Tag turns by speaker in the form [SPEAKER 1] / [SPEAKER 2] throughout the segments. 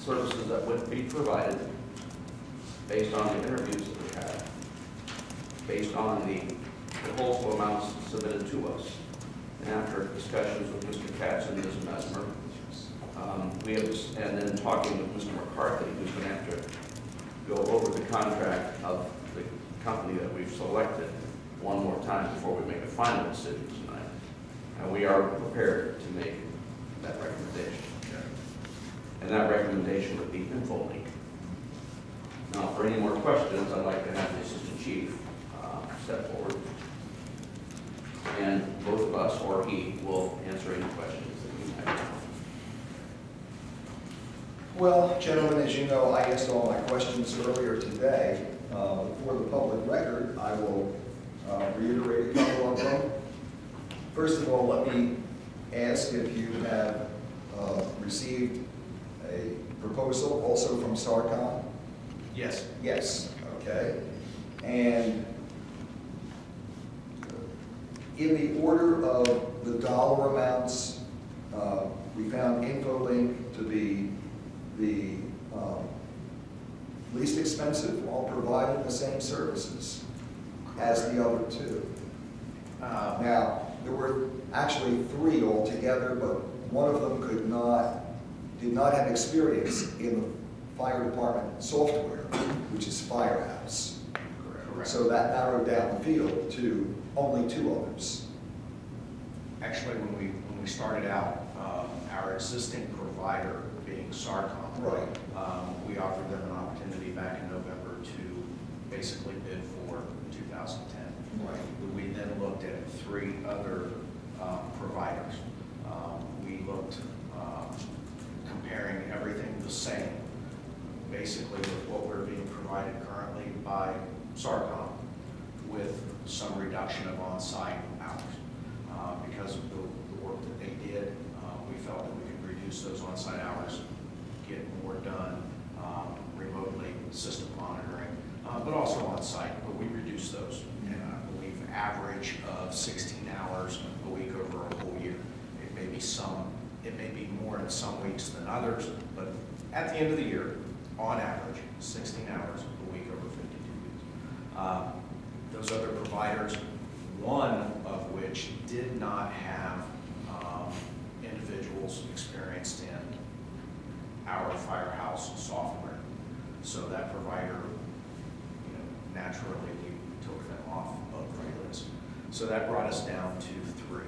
[SPEAKER 1] services that would be provided based on the interviews that we had, based on the proposal amounts submitted to us. And after discussions with Mr. Katz and Ms. Mesmer, and then talking with Mr. McCarthy, who's going to have to go over the contract of the company that we've selected one more time before we make a final decision tonight. And we are prepared to make that recommendation. And that recommendation would be Infolink. Now, for any more questions, I'd like to have the Assistant Chief step forward. And both of us, or he, will answer any questions that you might have.
[SPEAKER 2] Well, gentlemen, as you know, I asked all my questions earlier today. For the public record, I will reiterate a couple of them. First of all, let me ask if you have received a proposal also from Sarcom.
[SPEAKER 3] Yes.
[SPEAKER 2] Yes, okay. And in the order of the dollar amounts, we found Infolink to be the least expensive while providing the same services as the other two. Now, there were actually three altogether, but one of them did not have experience in the fire department software, which is Firehouse.
[SPEAKER 3] Correct.
[SPEAKER 2] So that narrowed down the field to only two others.
[SPEAKER 3] Actually, when we started out, our existing provider being Sarcom,
[SPEAKER 2] Right.
[SPEAKER 3] We offered them an opportunity back in November to basically bid for 2010.
[SPEAKER 2] Right.
[SPEAKER 3] We then looked at three other providers. We looked comparing everything the same, basically with what we're being provided currently by Sarcom, with some reduction of on-site hours. Because of the work that they did, we felt that we could reduce those on-site hours, get more done remotely, system monitoring, but also on-site, but we reduced those. And I believe average of 16 hours a week over a whole year. It may be more in some weeks than others, but at the end of the year, on average, 16 hours a week over 52 weeks. Those other providers, one of which did not have individuals experienced in our firehouse software. So that provider, naturally we took them off of the list. So that brought us down to three.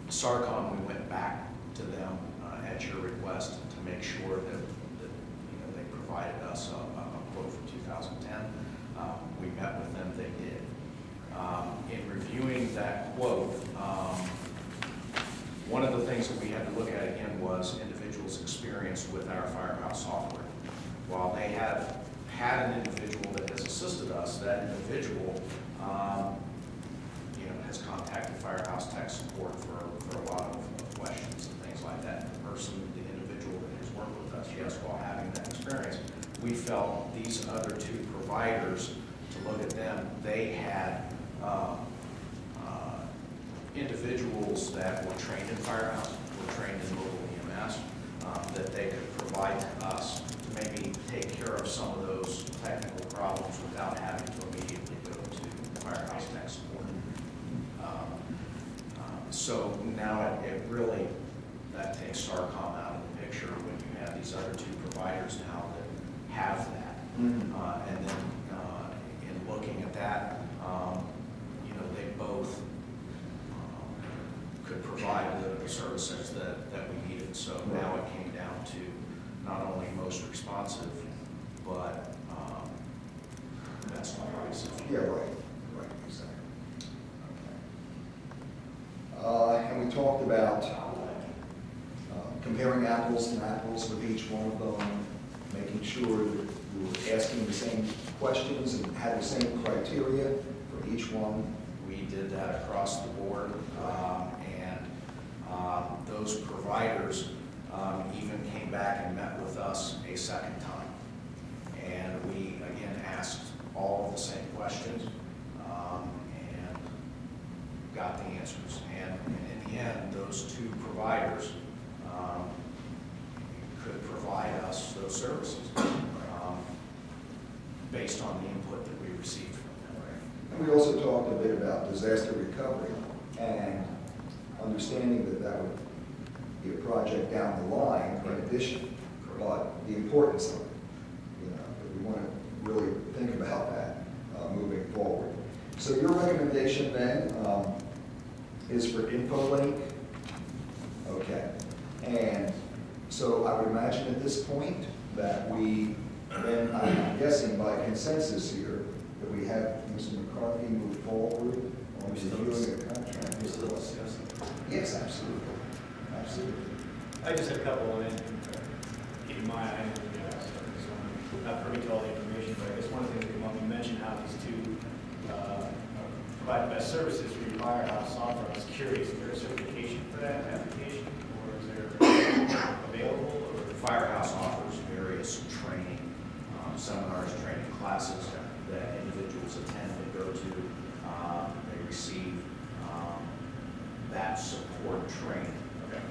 [SPEAKER 3] Sarcom, we went back to them at your request to make sure that they provided us a quote for 2010. We met with them, they did. In reviewing that quote, one of the things that we had to look at again was individuals' experience with our firehouse software. While they have had an individual that has assisted us, that individual has contacted firehouse tech support for a lot of questions and things like that. The individual that has worked with us, yes, while having that experience, we felt these other two providers, to look at them, they had individuals that were trained in firehouse, were trained in local EMS, that they could provide to us to maybe take care of some of those technical problems without having to immediately go to firehouse tech support. So now it really, that takes Sarcom out of the picture when you have these other two providers now that have that. And then in looking at that, they both could provide the services that we needed. So now it came down to not only most responsive, but best price.
[SPEAKER 2] Yeah, right, exactly. And we talked about comparing apples and apples with each one of them, making sure that we were asking the same questions and had the same criteria for each one.
[SPEAKER 3] We did that across the board, and those providers even came back and met with us a second time. And we, again, asked all of the same questions and got the answers. And in the end, those two providers could provide those services, based on the input that we received from them.
[SPEAKER 2] And we also talked a bit about disaster recovery and understanding that that would be a project down the line in addition, but the importance of it, that we want to really think about that moving forward. So your recommendation then is for Infolink. Okay. And so I would imagine at this point that we, then I'm guessing by consensus here, that we have Mr. McCarthy move forward on reviewing the contract. Yes, absolutely. Absolutely.
[SPEAKER 4] I just had a couple, and keep in mind, I'm not privy to all the information, but I guess one of the things that you mentioned how these two provide the best services for your firehouse software. I was curious, is there a certification for that application, or is there available? Or
[SPEAKER 3] The firehouse offers various training, seminars, training classes that individuals attend and go to. They receive that support training.
[SPEAKER 4] Okay.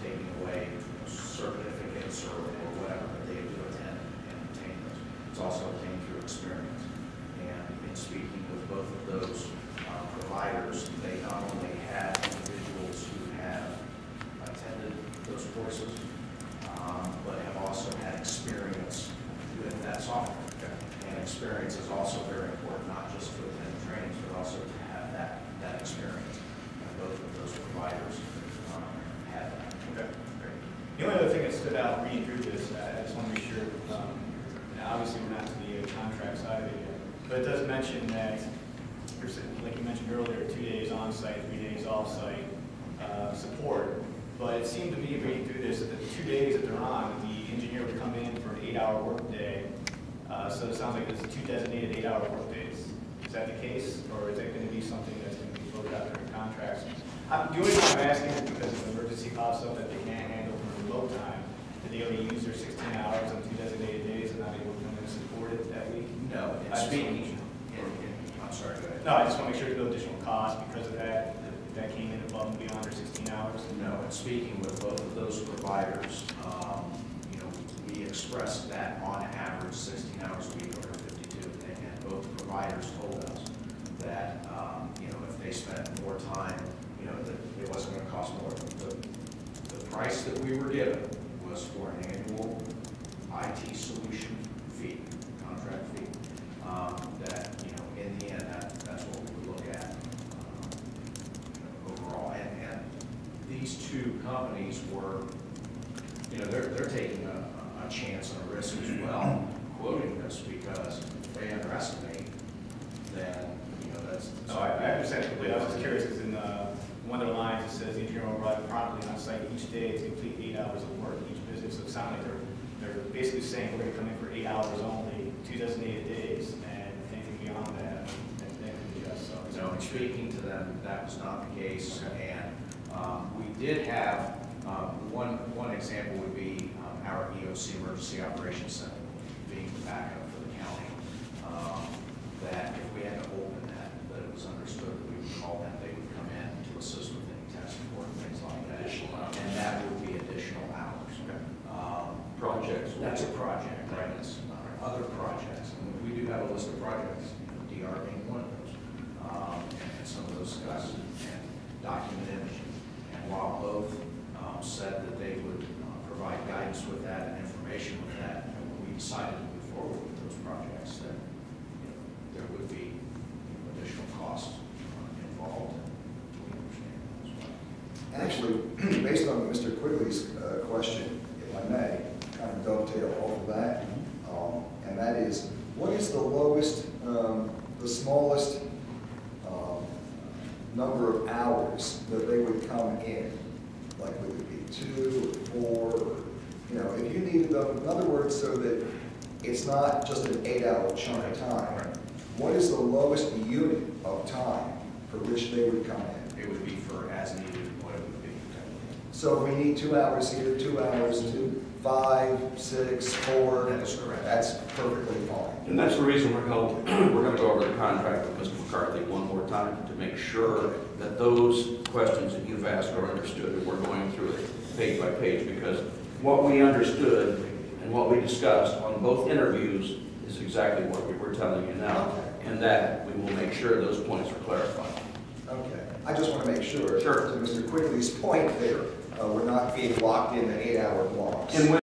[SPEAKER 3] Taking away certificates or whatever, but they do attend and obtain those. It's also obtained through experience. And in speaking with both of those providers, they not only have individuals who have attended those courses, but have also had experience with that software. Okay. And experience is also very important, not just to attend trainings, but also to have that experience. And both of those providers have that.
[SPEAKER 4] Okay, great. The only other thing that stood out reading through this, I just want to make sure, obviously we're not to the contract side of it yet, but it does mention that, like you mentioned earlier, 2 days on-site, 3 days off-site support. But it seemed to me, reading through this, that the 2 days that they're on, the engineer would come in for an 8-hour workday. So it sounds like there's 2 designated 8-hour workdays. Is that the case, or is that going to be something that's going to be floated out during contracts? The only reason I'm asking is because if an emergency pops up that they can't handle from remote time, do they only use their 16 hours on 2 designated days and not able to come in and support it that week?
[SPEAKER 3] No, I'm sorry, go ahead.
[SPEAKER 4] No, I just want to make sure there's no additional cost because of that, that came in above and beyond their 16 hours.
[SPEAKER 3] No, and speaking with both of those providers, we expressed that on average 16 hours a week over 52, and both providers told us that, if they spent more time, that it wasn't going to cost more. The price that we were given was for an annual IT solution fee, contract fee, that, in the end, that's what we would look at overall. And these two companies were, they're taking a chance and a risk as well, quoting this, because if they underestimate, then, that's.
[SPEAKER 4] No, I understand completely. I was just curious because in one of the lines it says the engineer will arrive promptly on site each day to complete 8 hours of work each visit. So it sounds like they're basically saying we're going to come in for 8 hours only, 2 designated days, and anything beyond that, they can adjust. So
[SPEAKER 3] No, in speaking to them, that was not the case. Okay. And we did have one example would be our EOC Emergency Operations Center being the backup for the county. That if we had to open that it was understood that we would call them, they would come in to assist with any test support and things like that. And that would be additional hours.
[SPEAKER 1] Okay. Projects.
[SPEAKER 3] That's a project, right? It's other projects. And we do have a list of projects, DR being one of those. And some of those guys and document imaging. And while both said that they would provide guidance with that and information with that, and when we decided to move forward with those projects, that there would be additional costs involved. We understand that as well.
[SPEAKER 2] Actually, based on Mr. Quigley's question, if I may, kind of dovetail off of that, and that is, what is the lowest, the smallest number of hours that they would come in? Like, would it be 2 or 4? Or, if you needed them, in other words, so that it's not just an 8-hour chunk of time. What is the lowest unit of time for which they would come in?
[SPEAKER 3] It would be for as needed what it would be.
[SPEAKER 2] So if we need 2 hours here, 2 hours, 2, 5, 6, 4.
[SPEAKER 3] That is correct.
[SPEAKER 2] That's perfectly fine.
[SPEAKER 1] And that's the reason we're going to go over the contract with Mr. McCarthy one more time to make sure that those questions that you've asked are understood, and we're going through it page by page, because what we understood and what we discussed on both interviews is exactly what we're telling you now.
[SPEAKER 2] Okay.
[SPEAKER 1] And that we will make sure those points are clarified.
[SPEAKER 2] Okay, I just want to make sure.
[SPEAKER 1] Sure.
[SPEAKER 2] To Mr. Quigley's point there, we're not being locked in 8-hour blocks.
[SPEAKER 1] And